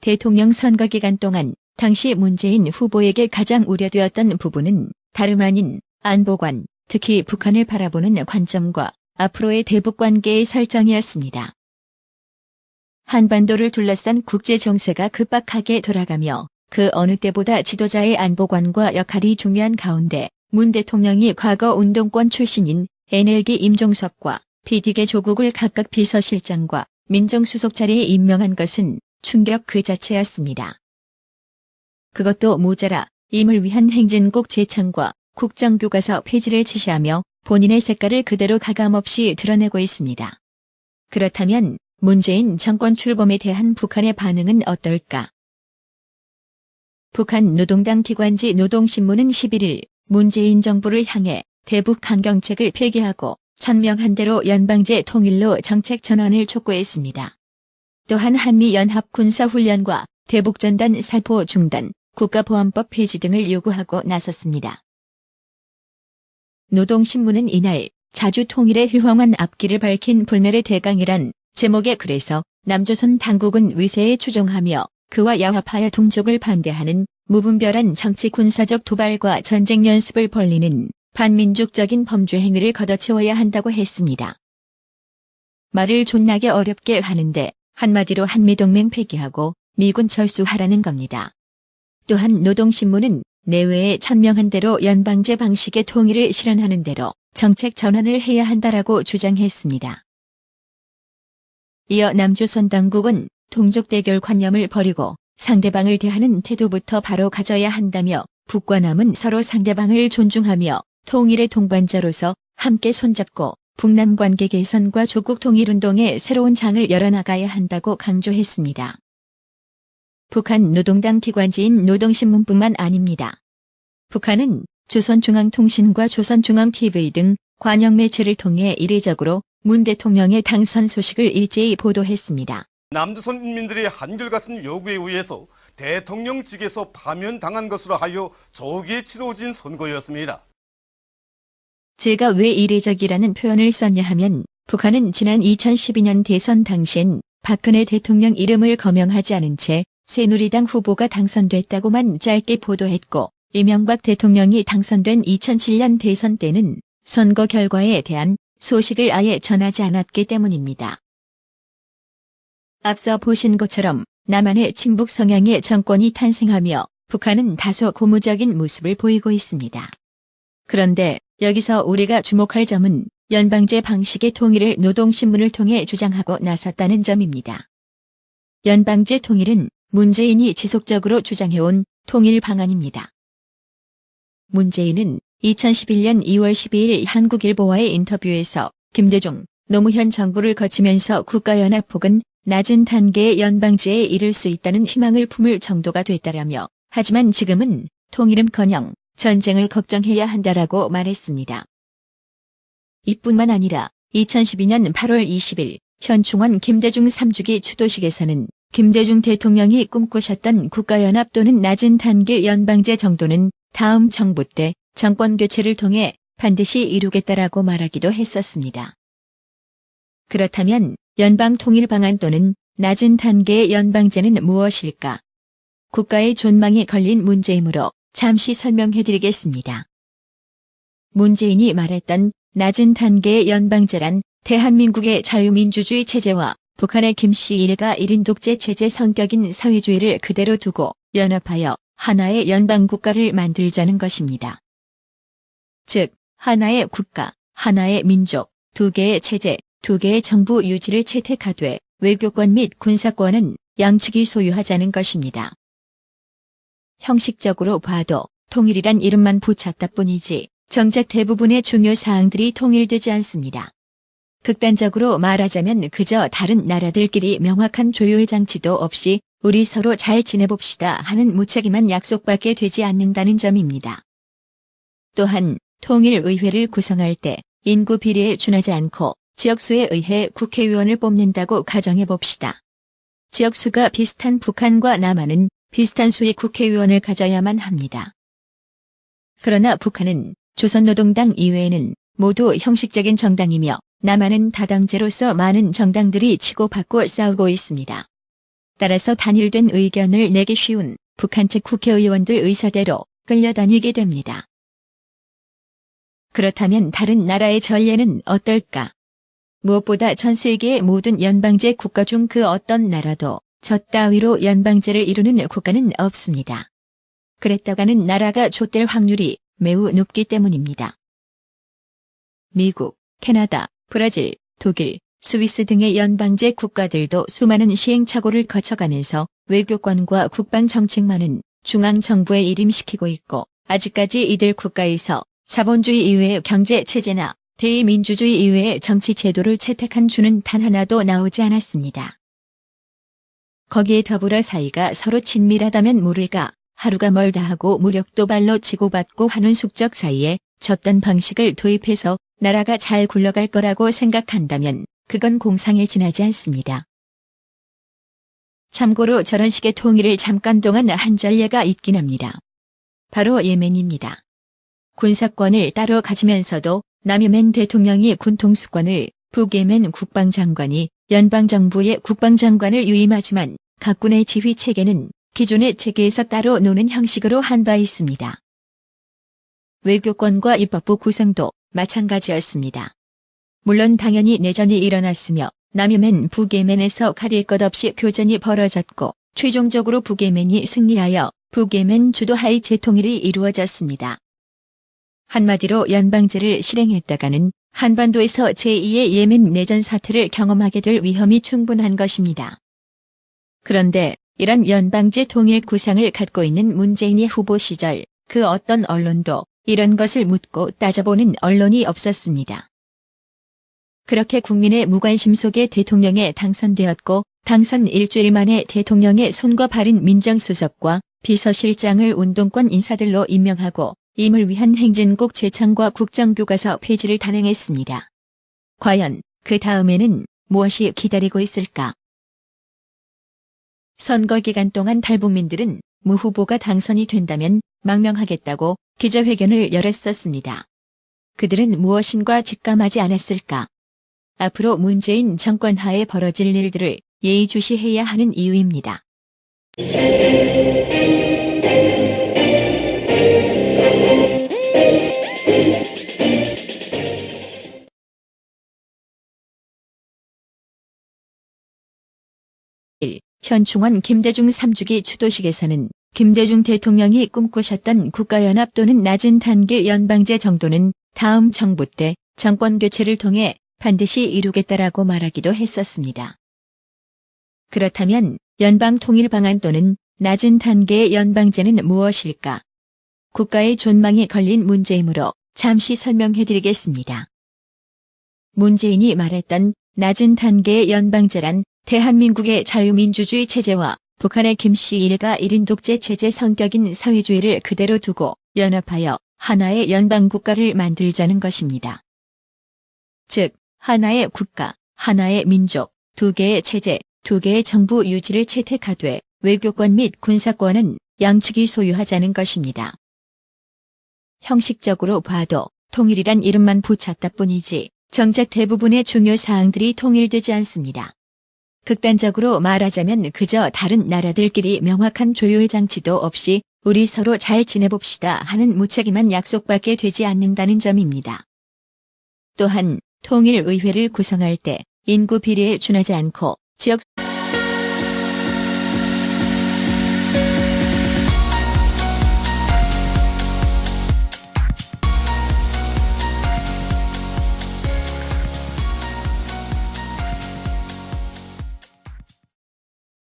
대통령 선거 기간 동안 당시 문재인 후보에게 가장 우려되었던 부분은 다름 아닌 안보관, 특히 북한을 바라보는 관점과 앞으로의 대북 관계의 설정이었습니다. 한반도를 둘러싼 국제 정세가 급박하게 돌아가며 그 어느 때보다 지도자의 안보관과 역할이 중요한 가운데 문 대통령이 과거 운동권 출신인 NLD 임종석과 PD계 조국을 각각 비서실장과 민정수석 자리에 임명한 것은 충격 그 자체였습니다. 그것도 모자라 임을 위한 행진곡 재창과 국정교과서 폐지를 지시하며 본인의 색깔을 그대로 가감없이 드러내고 있습니다. 그렇다면 문재인 정권 출범에 대한 북한의 반응은 어떨까? 북한 노동당 기관지 노동신문은 11일 문재인 정부를 향해 대북 강경책을 폐기하고 천명한대로 연방제 통일로 정책 전환을 촉구했습니다. 또한 한미연합 군사훈련과 대북전단 살포 중단, 국가보안법 폐지 등을 요구하고 나섰습니다. 노동신문은 이날 자주 통일의 휘황한 앞길을 밝힌 불멸의 대강이란 제목의 글에서 남조선 당국은 위세에 추종하며 그와 야합하여 동족을 반대하는 무분별한 정치 군사적 도발과 전쟁 연습을 벌리는 반민족적인 범죄 행위를 걷어채워야 한다고 했습니다. 말을 존나게 어렵게 하는데 한마디로 한미동맹 폐기하고 미군 철수하라는 겁니다. 또한 노동신문은 내외에 천명한 대로 연방제 방식의 통일을 실현하는 대로 정책 전환을 해야 한다라고 주장했습니다. 이어 남조선 당국은 동족 대결 관념을 버리고 상대방을 대하는 태도부터 바로 가져야 한다며 북과 남은 서로 상대방을 존중하며 통일의 동반자로서 함께 손잡고 북남 관계 개선과 조국 통일운동의 새로운 장을 열어나가야 한다고 강조했습니다. 북한 노동당 기관지인 노동신문뿐만 아닙니다. 북한은 조선중앙통신과 조선중앙TV 등 관영 매체를 통해 이례적으로 문 대통령의 당선 소식을 일제히 보도했습니다. 남조선 인민들의 한결같은 요구에 의해서 대통령직에서 파면당한 것으로 하여 조기에 치러진 선거였습니다. 제가 왜 이례적이라는 표현을 썼냐 하면 북한은 지난 2012년 대선 당시엔 박근혜 대통령 이름을 거명하지 않은 채 새누리당 후보가 당선됐다고만 짧게 보도했고 이명박 대통령이 당선된 2007년 대선 때는 선거 결과에 대한 소식을 아예 전하지 않았기 때문입니다. 앞서 보신 것처럼 남한의 친북 성향의 정권이 탄생하며 북한은 다소 고무적인 모습을 보이고 있습니다. 그런데 여기서 우리가 주목할 점은 연방제 방식의 통일을 노동신문을 통해 주장하고 나섰다는 점입니다. 연방제 통일은 문재인이 지속적으로 주장해온 통일 방안입니다. 문재인은 2011년 2월 12일 한국일보와의 인터뷰에서 김대중, 노무현 정부를 거치면서 국가연합 혹은 낮은 단계의 연방제에 이를 수 있다는 희망을 품을 정도가 됐다라며 하지만 지금은 통일은커녕 전쟁을 걱정해야 한다라고 말했습니다. 이뿐만 아니라 2012년 8월 20일 현충원 김대중 3주기 추도식에서는 김대중 대통령이 꿈꾸셨던 국가연합 또는 낮은 단계 연방제 정도는 다음 정부 때 정권 교체를 통해 반드시 이루겠다라고 말하기도 했었습니다. 그렇다면 연방 통일 방안 또는 낮은 단계의 연방제는 무엇일까? 국가의 존망이 걸린 문제이므로 잠시 설명해드리겠습니다. 문재인이 말했던 낮은 단계의 연방제란 대한민국의 자유민주주의 체제와 북한의 김씨 일가 1인 독재 체제 성격인 사회주의를 그대로 두고 연합하여 하나의 연방국가를 만들자는 것입니다. 즉, 하나의 국가, 하나의 민족, 두 개의 체제, 두 개의 정부 유지를 채택하되 외교권 및 군사권은 양측이 소유하자는 것입니다. 형식적으로 봐도 통일이란 이름만 붙였다 뿐이지 정작 대부분의 중요 사항들이 통일되지 않습니다. 극단적으로 말하자면 그저 다른 나라들끼리 명확한 조율 장치도 없이 우리 서로 잘 지내봅시다 하는 무책임한 약속밖에 되지 않는다는 점입니다. 또한 통일의회를 구성할 때 인구 비례에 준하지 않고 지역수에 의해 국회의원을 뽑는다고 가정해봅시다. 지역수가 비슷한 북한과 남한은 비슷한 수의 국회의원을 가져야만 합니다. 그러나 북한은 조선노동당 이외에는 모두 형식적인 정당이며 남한은 다당제로서 많은 정당들이 치고받고 싸우고 있습니다. 따라서 단일된 의견을 내기 쉬운 북한 측 국회의원들 의사대로 끌려다니게 됩니다. 그렇다면 다른 나라의 전례는 어떨까? 무엇보다 전 세계의 모든 연방제 국가 중 그 어떤 나라도 저 따위로 연방제를 이루는 국가는 없습니다. 그랬다가는 나라가 좆될 확률이 매우 높기 때문입니다. 미국, 캐나다, 브라질, 독일, 스위스 등의 연방제 국가들도 수많은 시행착오를 거쳐가면서 외교권과 국방정책만은 중앙정부에 일임시키고 있고 아직까지 이들 국가에서 자본주의 이외의 경제체제나 대의민주주의 이외의 정치제도를 채택한 주는 단 하나도 나오지 않았습니다. 거기에 더불어 사이가 서로 친밀하다면 모를까 하루가 멀다 하고 무력도발로 치고받고 하는 숙적 사이에 졌던 방식을 도입해서 나라가 잘 굴러갈 거라고 생각한다면 그건 공상에 지나지 않습니다. 참고로 저런 식의 통일을 잠깐 동안 한 전례가 있긴 합니다. 바로 예멘입니다. 군사권을 따로 가지면서도 남예멘 대통령이 군통수권을, 북예멘 국방장관이 연방정부의 국방장관을 위임하지만 각 군의 지휘체계는 기존의 체계에서 따로 노는 형식으로 한 바 있습니다. 외교권과 입법부 구성도 마찬가지였습니다. 물론 당연히 내전이 일어났으며 남예멘, 북예멘에서 가릴 것 없이 교전이 벌어졌고 최종적으로 북예멘이 승리하여 북예멘 주도하의 재통일이 이루어졌습니다. 한마디로 연방제를 실행했다가는 한반도에서 제2의 예멘 내전 사태를 경험하게 될 위험이 충분한 것입니다. 그런데 이런 연방제 통일 구상을 갖고 있는 문재인의 후보 시절 그 어떤 언론도 이런 것을 묻고 따져보는 언론이 없었습니다. 그렇게 국민의 무관심 속에 대통령에 당선되었고 당선 일주일 만에 대통령의 손과 발인 민정수석과 비서실장을 운동권 인사들로 임명하고 임을 위한 행진곡 제창과 국정교과서 폐지를 단행했습니다. 과연 그 다음에는 무엇이 기다리고 있을까? 선거 기간 동안 탈북민들은 무 후보가 당선이 된다면 망명하겠다고 기자회견을 열었었습니다. 그들은 무엇인가 직감하지 않았을까? 앞으로 문재인 정권 하에 벌어질 일들을 예의주시해야 하는 이유입니다. 현충원 김대중 3주기 추도식에서는 김대중 대통령이 꿈꾸셨던 국가연합 또는 낮은 단계 연방제 정도는 다음 정부 때 정권 교체를 통해 반드시 이루겠다라고 말하기도 했었습니다. 그렇다면 연방 통일 방안 또는 낮은 단계의 연방제는 무엇일까? 국가의 존망이 걸린 문제이므로 잠시 설명해드리겠습니다. 문재인이 말했던 낮은 단계의 연방제란 대한민국의 자유민주주의 체제와 북한의 김씨 일가 1인 독재 체제 성격인 사회주의를 그대로 두고 연합하여 하나의 연방국가를 만들자는 것입니다. 즉, 하나의 국가, 하나의 민족, 두 개의 체제, 두 개의 정부 유지를 채택하되 외교권 및 군사권은 양측이 소유하자는 것입니다. 형식적으로 봐도 통일이란 이름만 붙였다 뿐이지 정작 대부분의 중요 사항들이 통일되지 않습니다. 극단적으로 말하자면 그저 다른 나라들끼리 명확한 조율 장치도 없이 우리 서로 잘 지내봅시다 하는 무책임한 약속밖에 되지 않는다는 점입니다. 또한 통일의회를 구성할 때 인구 비례에 준하지 않고 지역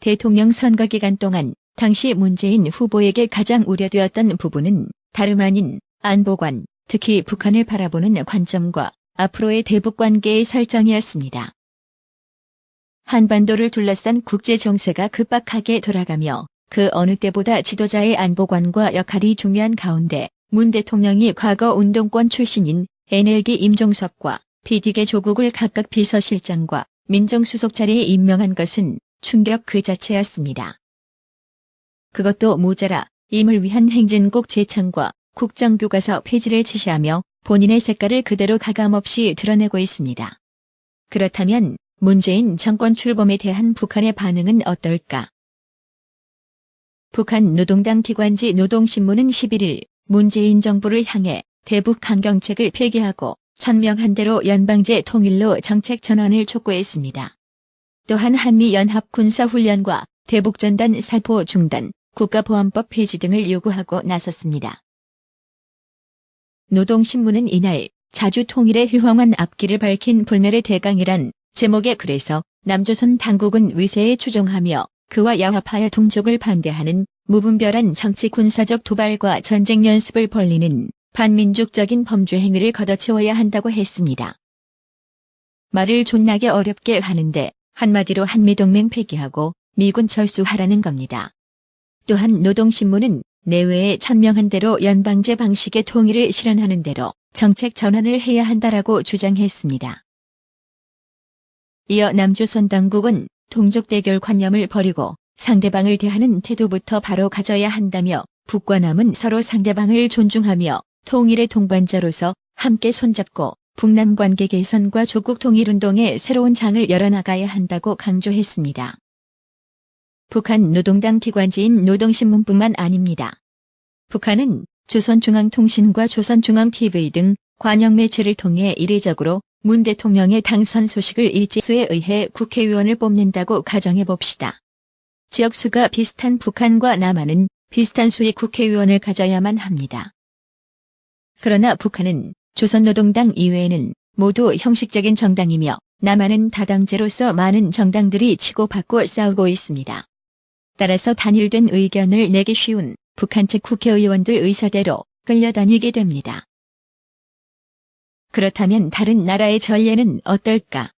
대통령 선거 기간 동안 당시 문재인 후보에게 가장 우려되었던 부분은 다름 아닌 안보관, 특히 북한을 바라보는 관점과 앞으로의 대북관계의 설정이었습니다. 한반도를 둘러싼 국제 정세가 급박하게 돌아가며 그 어느 때보다 지도자의 안보관과 역할이 중요한 가운데 문 대통령이 과거 운동권 출신인 NLD 임종석과 PD계 조국을 각각 비서실장과 민정수석 자리에 임명한 것은 충격 그 자체였습니다. 그것도 모자라 임을 위한 행진곡 제창과 국정교과서 폐지를 지시하며 본인의 색깔을 그대로 가감없이 드러내고 있습니다. 그렇다면 문재인 정권 출범에 대한 북한의 반응은 어떨까? 북한 노동당 기관지 노동신문은 11일 문재인 정부를 향해 대북 강경책을 폐기하고 천명한대로 연방제 통일로 정책 전환을 촉구했습니다. 또한 한미연합 군사훈련과 대북전단 살포 중단, 국가보안법 폐지 등을 요구하고 나섰습니다. 노동신문은 이날 자주 통일의 휘황한 앞길을 밝힌 불멸의 대강이란 제목의 글에서 남조선 당국은 위세에 추종하며 그와 야합하여 동족을 반대하는 무분별한 정치 군사적 도발과 전쟁 연습을 벌리는 반민족적인 범죄 행위를 걷어치워야 한다고 했습니다. 말을 존나게 어렵게 하는데 한마디로 한미동맹 폐기하고 미군 철수하라는 겁니다. 또한 노동신문은 내외에 천명한 대로 연방제 방식의 통일을 실현하는 대로 정책 전환을 해야 한다라고 주장했습니다. 이어 남조선 당국은 동족 대결 관념을 버리고 상대방을 대하는 태도부터 바로 가져야 한다며 북과 남은 서로 상대방을 존중하며 통일의 동반자로서 함께 손잡고 북남 관계 개선과 조국 통일운동의 새로운 장을 열어나가야 한다고 강조했습니다. 북한 노동당 기관지인 노동신문뿐만 아닙니다. 북한은 조선중앙통신과 조선중앙TV 등 관영 매체를 통해 이례적으로 문 대통령의 당선 소식을 일제수에 의해 국회의원을 뽑는다고 가정해봅시다. 지역수가 비슷한 북한과 남한은 비슷한 수의 국회의원을 가져야만 합니다. 그러나 북한은 조선노동당 이외에는 모두 형식적인 정당이며 남한은 다당제로서 많은 정당들이 치고받고 싸우고 있습니다. 따라서 단일된 의견을 내기 쉬운 북한 측 국회의원들 의사대로 끌려다니게 됩니다. 그렇다면 다른 나라의 전례는 어떨까?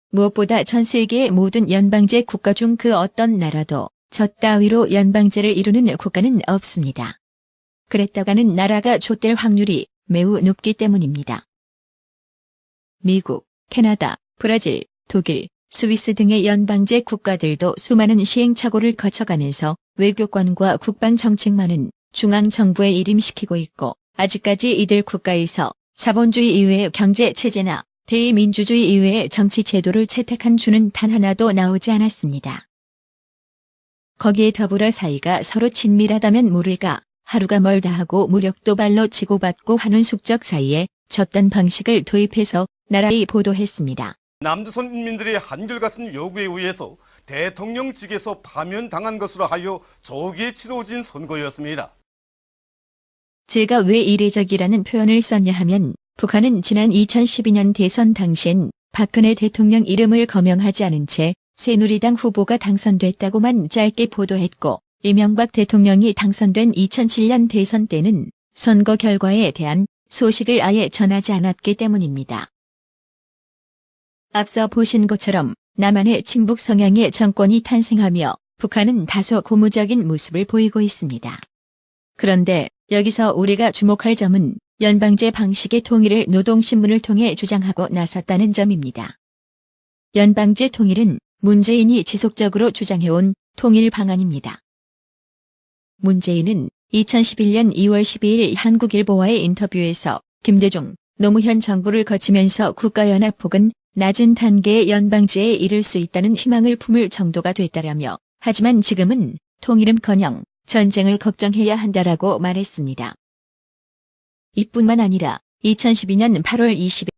무엇보다 전 세계의 모든 연방제 국가 중 그 어떤 나라도 저 따위로 연방제를 이루는 국가는 없습니다. 그랬다가는 나라가 좆될 확률이 매우 높기 때문입니다. 미국, 캐나다, 브라질, 독일, 스위스 등의 연방제 국가들도 수많은 시행착오를 거쳐가면서 외교권과 국방정책만은 중앙정부에 일임시키고 있고 아직까지 이들 국가에서 자본주의 이외의 경제체제나 대의민주주의 이외의 정치제도를 채택한 주는 단 하나도 나오지 않았습니다. 거기에 더불어 사이가 서로 친밀하다면 모를까 하루가 멀다 하고 무력도발로 치고받고 하는 숙적 사이에 젖단 방식을 도입해서 나라에 보도했습니다. 남조선 인민들의 한결같은 요구에 의해서 대통령직에서 파면당한 것으로 하여 조기에 치러진 선거였습니다. 제가 왜 이례적이라는 표현을 썼냐 하면 북한은 지난 2012년 대선 당시엔 박근혜 대통령 이름을 거명하지 않은 채 새누리당 후보가 당선됐다고만 짧게 보도했고 이명박 대통령이 당선된 2007년 대선 때는 선거 결과에 대한 소식을 아예 전하지 않았기 때문입니다. 앞서 보신 것처럼 남한의 친북 성향의 정권이 탄생하며 북한은 다소 고무적인 모습을 보이고 있습니다. 그런데 여기서 우리가 주목할 점은 연방제 방식의 통일을 노동신문을 통해 주장하고 나섰다는 점입니다. 연방제 통일은 문재인이 지속적으로 주장해온 통일 방안입니다. 문재인은 2011년 2월 12일 한국일보와의 인터뷰에서 김대중, 노무현 정부를 거치면서 국가연합 혹은 낮은 단계의 연방제에 이를 수 있다는 희망을 품을 정도가 됐다라며 하지만 지금은 통일은커녕 전쟁을 걱정해야 한다라고 말했습니다. 이뿐만 아니라 2012년 8월 20일